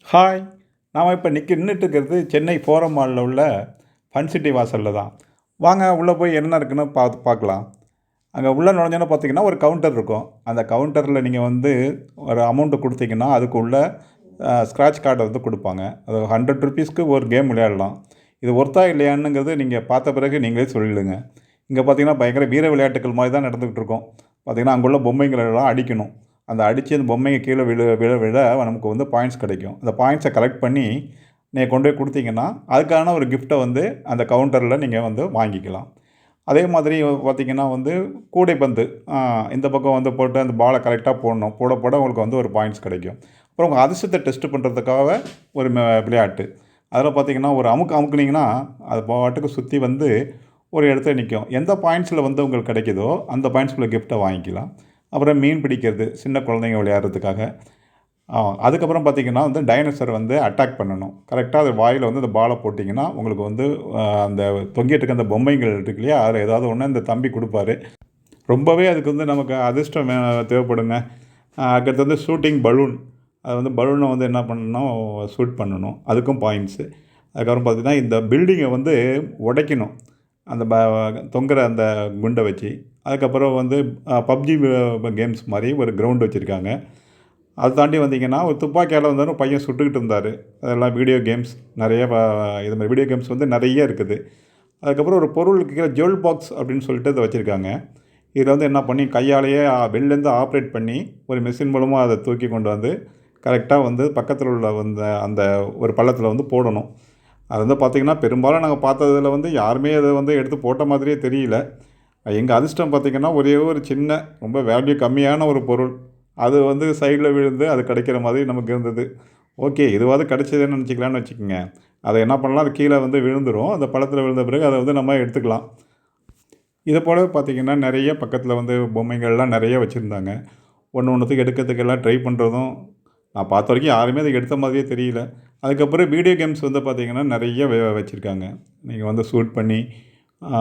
Hi! நாம இப்ப நின்னுட்டு இருக்கிறது சென்னை ஃபோரம் மால்ல உள்ள ஃபன் சிட்டி வாசல்ல தான். வாங்க உள்ள போய் என்ன இருக்குன்னு பார்க்கலாம். அங்க உள்ள நுழைஞ்சோனே பார்த்தீங்கன்னா, ஒரு கவுண்டர் இருக்கும். அந்த கவுண்டர்ல நீங்க வந்து ஒரு அமௌண்ட் குடுத்தீங்கன்னா, அதுக்கு உள்ள ஸ்க்ராட்ச் கார்ட வந்து குடுப்பாங்க. அது ₹100க்கு ஒரு கேம் விளையாடலாம். இது ஒர்த்தா இல்லையான்னுங்கிறது நீங்க பார்த்த பிறகு நீங்களே சொல்லிடுங்க. இங்க பார்த்தீங்கன்னா, பயங்கர வீர விளையாட்டுக்கள் மாரி தான் நடந்துகிட்டு இருக்கும். பார்த்தீங்கன்னா, அங்குள்ள பொம்மைங்கள எல்லாம் அடிக்கணும். அந்த அடிச்சு அந்த பொம்மைங்க கீழ விழ விழ விழ நமக்கு வந்து பாயிண்ட்ஸ் கிடைக்கும். அந்த பாயிண்ட்ஸ கலெக்ட் பண்ணி நீங்க கொண்டு போய் குடுத்தீங்கன்னா, அதுக்கான ஒரு கிஃப்ட்ட வந்து அந்த கவுண்டர்ல நீங்க வந்து வாங்கிக்கலாம். அதே மாதிரி பார்த்தீங்கன்னா வந்து கூடைப்பந்து. அ இந்த பக்கம் வந்து போட்டு அந்த பால கரெக்ட்டா போடணும். போட போட உங்களுக்கு வந்து ஒரு பாயிண்ட்ஸ் கிடைக்கும். அப்புறம் உங்க அதிர்ஷ்டத்த டெஸ்ட் பண்றதுக்காக ஒரு விளையாட்டு. அதில பார்த்தீங்கன்னா, ஒரு அமுக்குனீங்கன்னா, அது பாட்டுக்கு சுத்தி வந்து ஒரு இடத்துல நிக்கும். எந்த பாயிண்ட்ஸ்ல வந்து உங்களுக்கு கிடைக்குதோ, அந்த பாயிண்ட்ஸ்குள்ள கிஃப்ட்ட வாங்கிக்கலாம். அப்புறம் மீன் பிடிக்கிறது, சின்ன குழந்தைங்க விளையாடுறதுக்காக. ஆ அதுக்கப்புறம் பார்த்தீங்கன்னா வந்து டைனோசர் வந்து அட்டாக் பண்ணணும். கரெக்ட்டா அது வாயில வந்து அந்த பால போட்டீங்கன்னா, உங்களுக்கு வந்து அந்த தொங்கிட்டு இருக்க அந்த பொம்மைகள் இருக்கு இல்லையா? அதில ஏதாவது ஒண்ணு இந்த தம்பி குடுப்பாரு. ரொம்பவே அதுக்கு வந்து நமக்கு அதிர்ஷ்டம் தேவைப்படுங்க. அடுத்தது வந்து ஷூட்டிங் பலூன். அது வந்து பலூன வந்து என்ன பண்ணணும், ஷூட் பண்ணணும். அதுக்கும் பாயிண்ட்ஸு. அதுக்கப்புறம் பார்த்தீங்கன்னா, இந்த பில்டிங்கை வந்து உடைக்கணும். அந்த தொங்குற அந்த குண்ட வச்சு. அதுக்கப்புறம் வந்து பப்ஜி கேம்ஸ் மாரி ஒரு கிரவுண்ட் வச்சிருக்காங்க. அதை தாண்டி வந்தீங்கன்னா, ஒரு துப்பாக்கியால வந்து ஒரு பையன் சுட்டுக்கிட்டு இருந்தாரு. அதெல்லாம் வீடியோ கேம்ஸ் நெறைய இது மாரி வீடியோ கேம்ஸ் வந்து நெறைய இருக்குது. அதுக்கப்புறம் ஒரு பொருளுக்கு கீழ ஜுவல் பாக்ஸ் அப்படின்னு சொல்லிட்டு இத வச்சிருக்காங்க. இதில வந்து என்ன பண்ணி கையாலேயே வெளிலேருந்து ஆப்ரேட் பண்ணி, ஒரு மெஷின் மூலமா அத தூக்கி கொண்டு வந்து, கரெக்ட்டா வந்து பக்கத்தில உள்ள அந்த அந்த ஒரு பள்ளத்தில வந்து போடணும். அது வந்து பார்த்தீங்கன்னா, பெரும்பாலும் நாங்க பார்த்ததுல வந்து யாருமே அத வந்து எடுத்து போட்ட மாதிரியே தெரியல. எங்க அதிர்ஷ்டம் பார்த்தீங்கன்னா, ஒரே ஒரு சின்ன ரொம்ப வேல்யூ கம்மியான ஒரு பொருள். அது வந்து சைட்ல விழுந்து அது கிடைக்கிற மாதிரி நமக்கு இருந்தது. ஓகே, இதுவாவது கிடைச்சதேன்னு நினச்சிக்கலான்னு வச்சுக்கங்க. அத என்ன பண்ணலாம், அது கீழ வந்து விழுந்துரும். அந்த பள்ளத்தில விழுந்த பிறகு அத வந்து நம்ம எடுத்துக்கலாம். இத போலவே பார்த்தீங்கன்னா, நெறைய பக்கத்தில வந்து பொம்மைகள்லாம் நெறைய வச்சிருந்தாங்க. ஒண்ணுத்துக்கு எடுக்கிறதுக்கு எல்லாம் ட்ரை பண்ணுறதும், நான் பார்த்த வரைக்கும் யாருமே அத எடுத்த மாதிரியே தெரியல. அதுக்கப்புறம் வீடியோ கேம்ஸ் வந்து பார்த்தீங்கன்னா, நெறைய வச்சிருக்காங்க. நீங்க வந்து ஷூட் பண்ணி, ஆ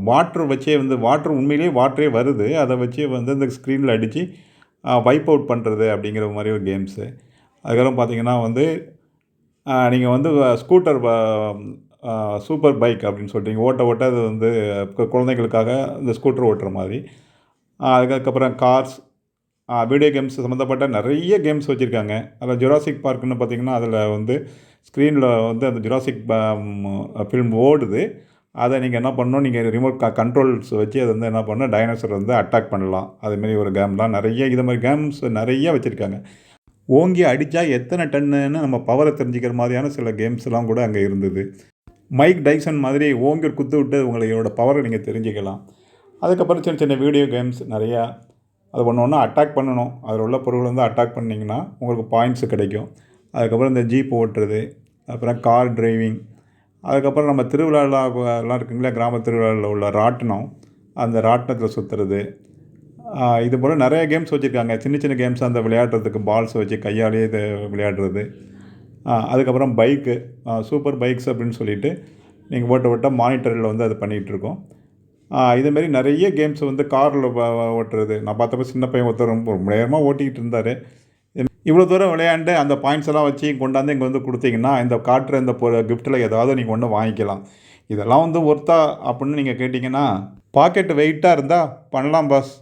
வாட்டர் வச்சே வந்து வாட்டர் உண்மையிலேயே வாட்டரே வருது. அத வச்சே வந்து இந்த ஸ்க்ரீன்ல அடிச்சு, வைப் அவுட் பண்ணுறது அப்படிங்கிற மாரி ஒரு கேம்ஸு. அதுக்கப்புறம் பார்த்தீங்கன்னா வந்து, நீங்க வந்து ஸ்கூட்டர் அ சூப்பர் பைக் அப்படின்னு சொல்லிட்டு ஓட்ட ஓட்ட அது வந்து குழந்தைகளுக்காக இந்த ஸ்கூட்டர் ஓட்டுற மாரி. அதுக்கப்புறம் கார்ஸ், வீடியோ கேம்ஸ் சம்மந்தப்பட்ட நெறைய கேம்ஸ் வச்சிருக்காங்க. அதில ஜுராசிக் பார்க்ன்னு பார்த்தீங்கன்னா, அதில வந்து ஸ்க்ரீன்ல வந்து அந்த ஜுராசிக் ஃபில்ம் ஓடுது. அத நீங்க என்ன பண்ணணும், நீங்க ரிமோட் கண்ட்ரோல்ஸ் வச்சு அத வந்து என்ன பண்ணணும், டைனோசர் வந்து அட்டாக் பண்ணலாம். அதுமாரி ஒரு கேம்லாம் நெறைய இது மாரி கேம்ஸ் நெறைய வச்சிருக்காங்க. ஓங்கி அடிச்சா எத்தன டன்னுன்னு நம்ம பவர தெரிஞ்சுக்கிற மாதிரியான சில கேம்ஸ்லாம் கூட அங்க இருந்தது. மைக் டைசன் மாதிரி ஓங்கி ஒரு குத்து விட்டு உங்களோட பவர நீங்க தெரிஞ்சுக்கலாம். அதுக்கப்புறம் சின்ன சின்ன வீடியோ கேம்ஸ் நெறையா. அது ஒண்ணு ஒண்ணா அட்டாக் பண்ணணும். அதில உள்ள பொருள் வந்து அட்டாக் பண்ணீங்கன்னா, உங்களுக்கு பாயிண்ட்ஸ் கிடைக்கும். அதுக்கப்புறம் இந்த ஜீப் ஓட்டுறது, அப்புறம் கார் டிரைவிங், அதுக்கப்புறம் நம்ம திருவிழாலாம் எல்லாம் இருக்குங்களா, கிராம திருவிழால உள்ள ராட்டினம், அந்த ராட்டினத்தில சுத்துறது. இது போல நெறைய கேம்ஸ் வச்சிருக்காங்க. சின்ன சின்ன கேம்ஸ் அந்த விளையாடுறதுக்கு பால்ஸ் வச்சு கையாலேயே இத விளையாடுறது. அதுக்கப்புறம் பைக்கு, சூப்பர் பைக்ஸ் அப்படின்னு சொல்லிட்டு, நீங்க ஓட்ட ஓட்ட மானிட்டர்ல வந்து அது பண்ணிகிட்டுருக்கும். இதுமாரி நெறைய கேம்ஸ் வந்து கார்ல ஓட்டுறது. நான் பார்த்தப்ப சின்ன பையன் ஒருத்தர் ரொம்ப நேரமா ஓட்டிக்கிட்டு இருந்தாரு. இவ்வளோ தூரம் விளையாண்டு அந்த பாயிண்ட்ஸ் எல்லாம் வச்சு கொண்டாந்து இங்க வந்து குடுத்தீங்கன்னா, இந்த காட்டுற இந்த கிஃப்ட்ல ஏதாவது நீங்க ஒண்ணு வாங்கிக்கலாம். இதெல்லாம் வந்து ஒர்த்தா அப்படின்னு நீங்க கேட்டீங்கன்னா, பாக்கெட் வெயிட்டா இருந்தா பண்ணலாம் பாஸ்.